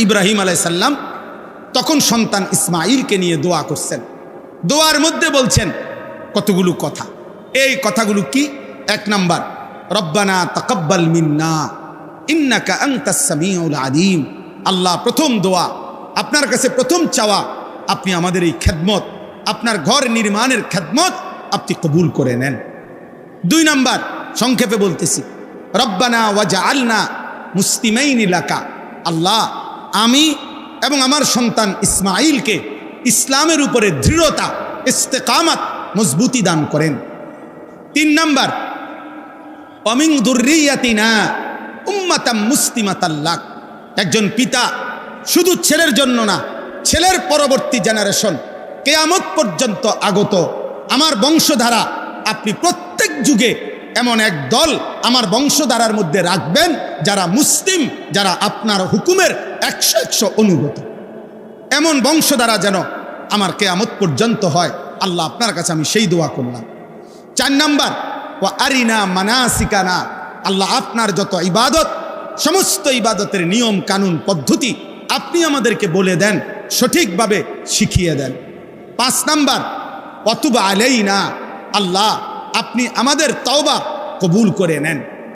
ইব্রাহিম আলাইহিস সালাম তখন সন্তান ইসমাঈলকে নিয়ে দোয়া করছেন। দোয়ার মধ্যে বলছেন কতগুলো কথা। এই কথাগুলো কি? 1 নাম্বার, রব্বানা তাকাব্বাল মিন্না ইন্নাকা আনতাস সামিউল আলিম। আল্লাহ, প্রথম দোয়া আপনার কাছে, প্রথম চাওয়া, আপনি আমাদের এই খেদমত, আপনার ঘর নির্মাণের খেদমত আপনি কবুল করে নেন। 2 নাম্বার, সংক্ষেপে বলতেছি, রব্বানা ওয়াজআলনা মুসলিমাইনি লাকা। আল্লাহ, আমি এবং আমার সন্তান ইসমাঈলকে ইসলামের উপরে দৃঢ়তা, ইস্তেকামাত, মজবুতি দান করেন। 3 নাম্বার, অমিন যুররিয়াতিনা উম্মাতাম মুসলিমাতাল লাক। একজন পিতা শুধু ছেলের জন্য না, ছেলের পরবর্তী জেনারেশন কিয়ামত পর্যন্ত আগত আমার বংশধারা, আপনি প্রত্যেক যুগে এমন এক দল আমার বংশধারার মধ্যে রাখবেন যারা মুসলিম, যারা আপনার হুকুমের 100 অনুগত। এমন বংশধারা যেন আমার কিয়ামত পর্যন্ত হয়। আল্লাহ, আপনার কাছে আমি সেই দোয়া করলাম। 4 নাম্বার, ওয়া আরিনা মানাসিকানা। আল্লাহ, আপনার যত ইবাদত, সমস্ত ইবাদতের নিয়ম কানুন পদ্ধতি আপনি আমাদেরকে বলে দেন, সঠিকভাবে শিখিয়ে দেন। 5 নাম্বার, ওয়াতুব আলাইনা। আল্লাহ, আপনি আমাদের তওবা কবুল করে নেন।